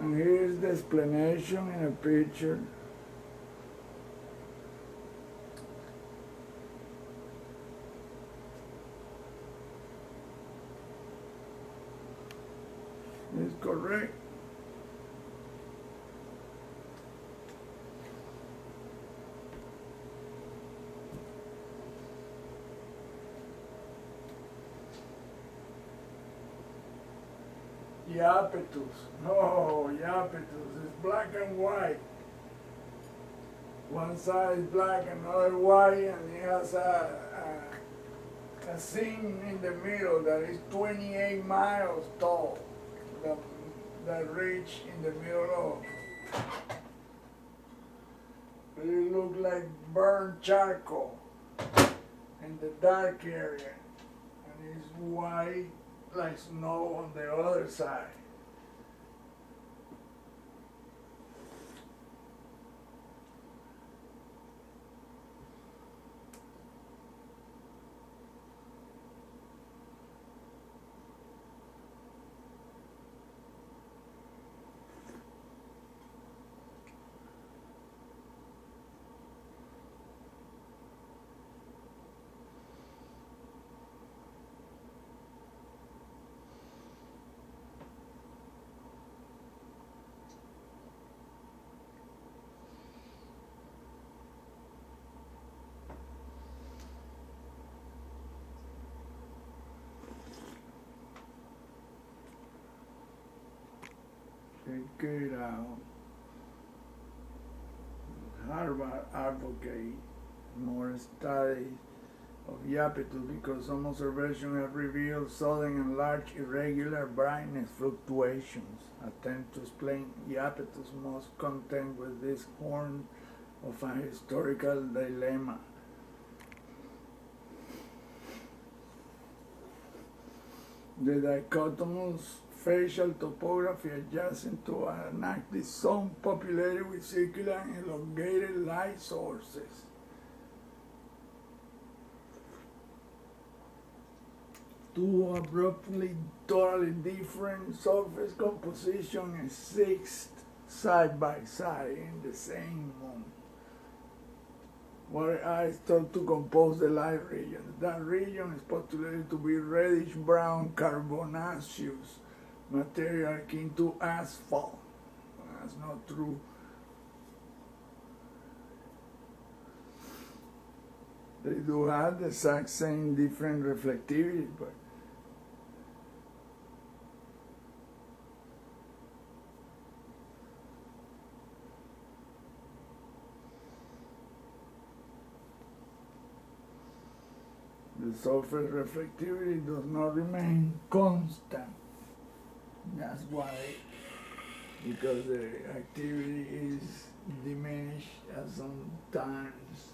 And here's the explanation in a picture. It's correct. iaPETUS. Oh, iaPETUS is black and white. One side is black, another white, and it has a seam in the middle that is 28 miles tall. The ridge in the middle of it looks like burnt charcoal in the dark area, and it's white like snow on the other side. Check it out. Harvard advocate more studies of iaPETUS because some observations have revealed sudden and large irregular brightness fluctuations. Attempt to explain iaPETUS must contend with this horn of a historical dilemma. The dichotomous facial topography adjacent to an active zone populated with circular and elongated light sources. Two abruptly totally different surface composition exist side by side in the same moon. What is thought to compose the light region. That region is postulated to be reddish-brown carbonaceous material akin to asphalt. That's not true. They do have the exact same different reflectivity, but the surface reflectivity does not remain constant. That's why, because the activity is diminished at some times.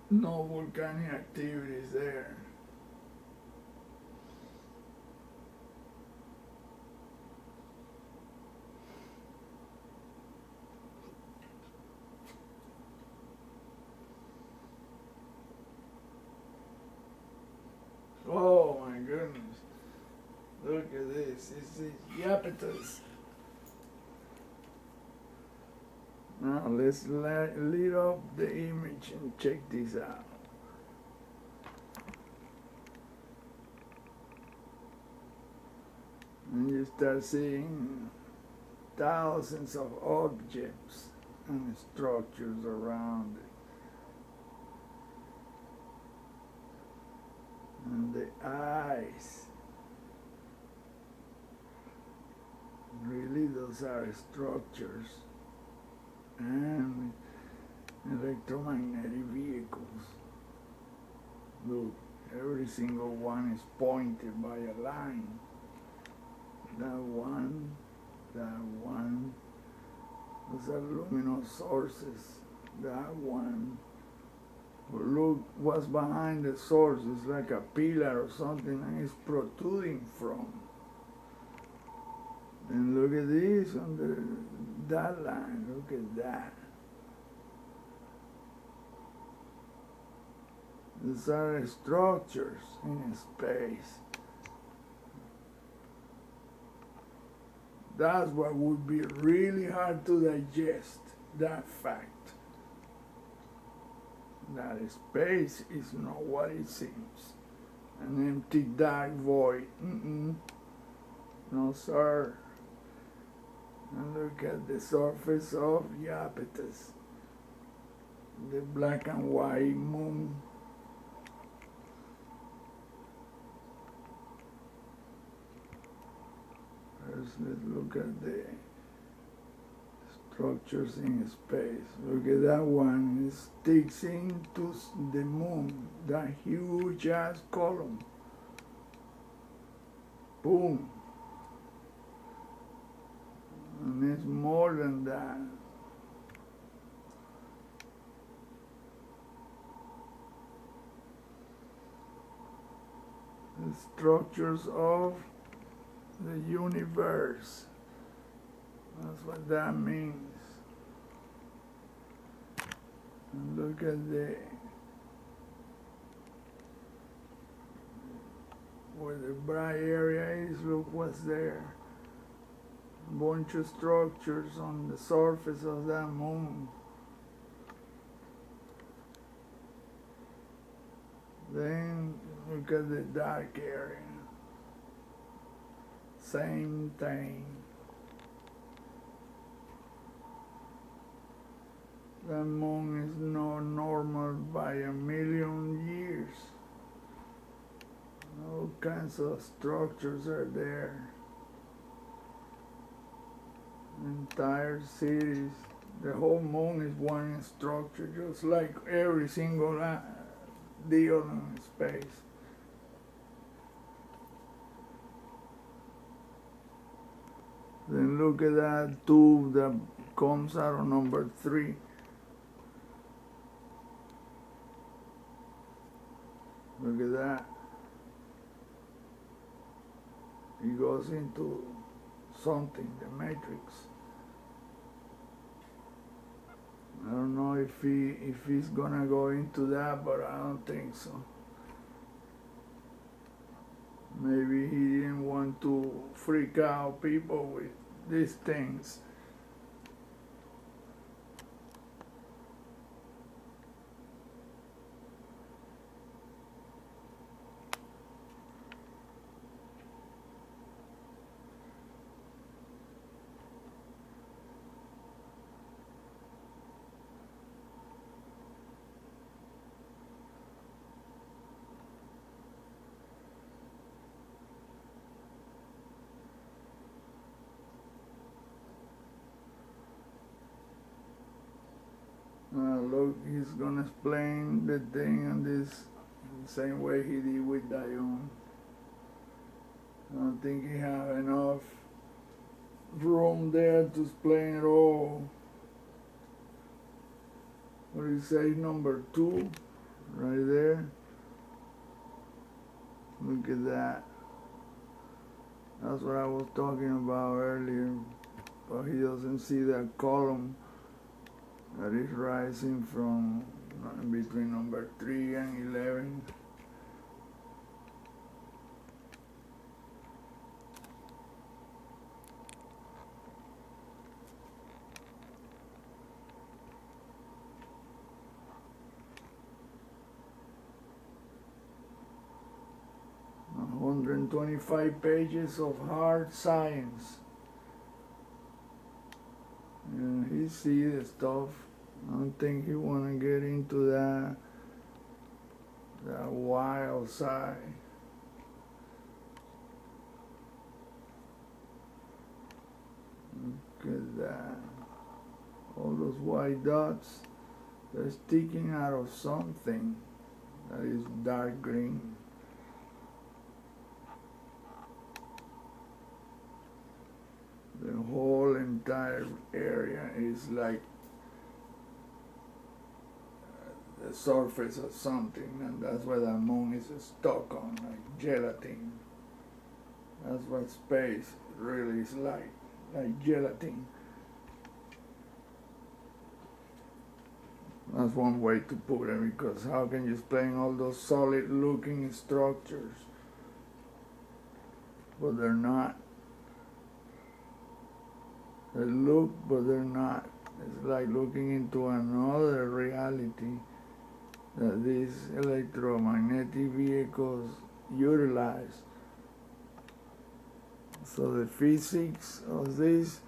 No volcanic activity is there. Oh my goodness. Look at this. This is iaPETUS. Now let's lead up the image and check this out. And you start seeing thousands of objects and structures around it. And the eyes, really those are structures and electromagnetic vehicles. Look, every single one is pointed by a line. That one, those are luminous sources. That one. Look what's behind the source. It's like a pillar or something and it's protruding from. Then look at this on that line. Look at that. These are structures in space. That's what would be really hard to digest, that fact. That space is not what it seems. An empty dark void. No, sir. And look at the surface of iaPETUS. The black and white moon. First, let's look at the structures in space. Look at that one. It sticks into the moon. That huge ass column. Boom. And it's more than that. The structures of the universe. That's what that means. And look at where the bright area is, look what's there. A bunch of structures on the surface of that moon. Then look at the dark area. Same thing. The moon is not normal by a million years. All kinds of structures are there. Entire cities. The whole moon is one structure, just like every single deal in space. Then look at that tube that comes out of number 3. Look at that. It goes into something, the matrix. I don't know if he's gonna go into that, but I don't think so. Maybe he didn't want to freak out people with these things. Look, he's gonna explain the thing on this the same way he did with dIONE. I don't think he have enough room there to explain it all. What do you say, number 2? Right there. Look at that. That's what I was talking about earlier. But he doesn't see that column that is rising from between number 3 and 11. A 125 pages of hard science. And he sees the stuff. I don't think he wanna get into that wild side. Look at that. All those white dots, they're sticking out of something that is dark green. The whole entire area is like the surface of something, and that's where the moon is stuck on, like gelatin. That's what space really is like gelatin. That's one way to put it, because how can you explain all those solid looking structures? But they're not. They look, but they're not. It's like looking into another reality that these electromagnetic vehicles utilize. So the physics of this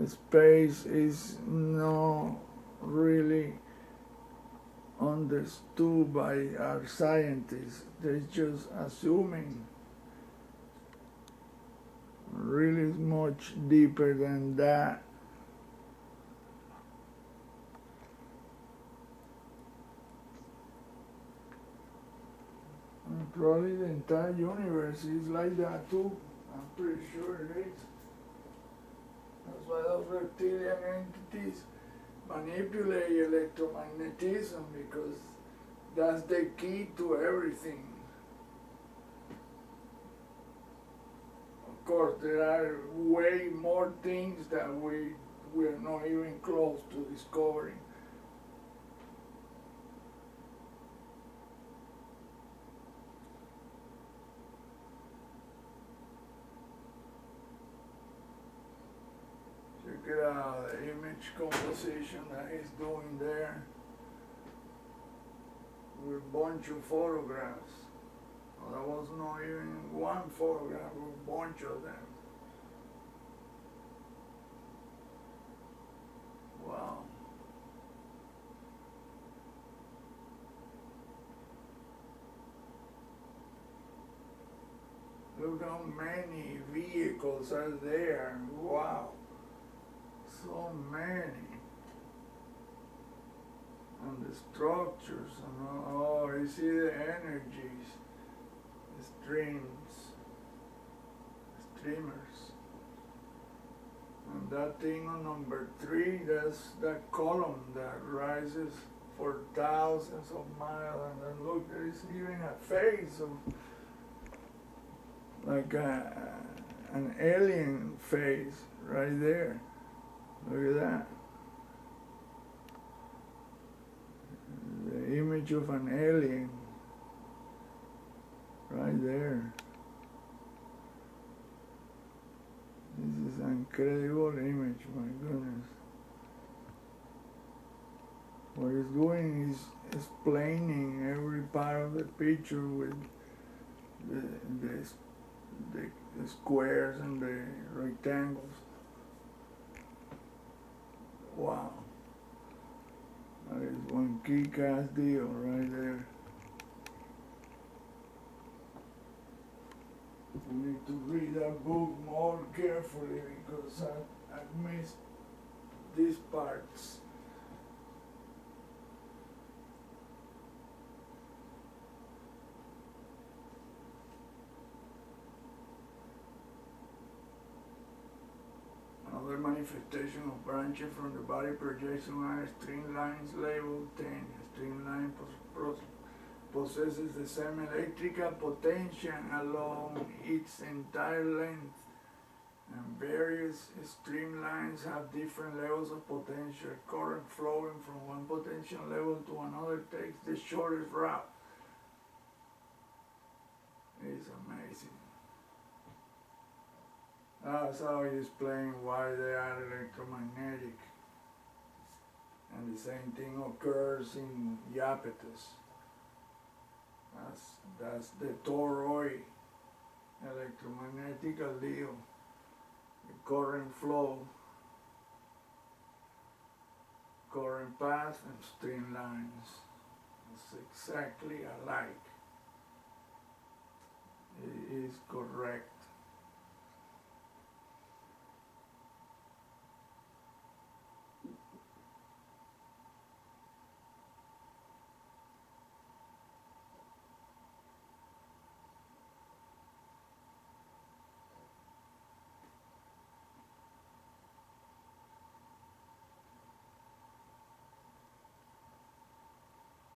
space is not really understood by our scientists. They're just assuming. Really is much deeper than that. And probably the entire universe is like that too. I'm pretty sure it is. That's why those reptilian entities manipulate electromagnetism, because that's the key to everything. Of course, there are way more things that we're not even close to discovering. Check it out, the image composition that he's doing there with a bunch of photographs. Well, there was not even one photograph, a bunch of them. Wow. Look how many vehicles are there. Wow. So many. And the structures and all. Oh, you see the energies. Streamers. And that thing on number 3, that's that column that rises for thousands of miles, and then look, there's even a face of like an alien face right there. Look at that. The image of an alien. Right there. This is an incredible image, my goodness. What he's doing is explaining every part of the picture with the squares and the rectangles. Wow. That is one kick-ass deal right there. You need to read that book more carefully, because I missed these parts. Another manifestation of branching from the body projection are streamlines labeled 10. A streamline possesses the same electrical potential along its entire length, and various streamlines have different levels of potential. Current flowing from one potential level to another takes the shortest route. It's amazing. That's how he's explaining why they are electromagnetic. And the same thing occurs in iaPETUS. That's the toroid electromagnetic deal. The current flow, current path, and streamlines. It's exactly alike. It is correct.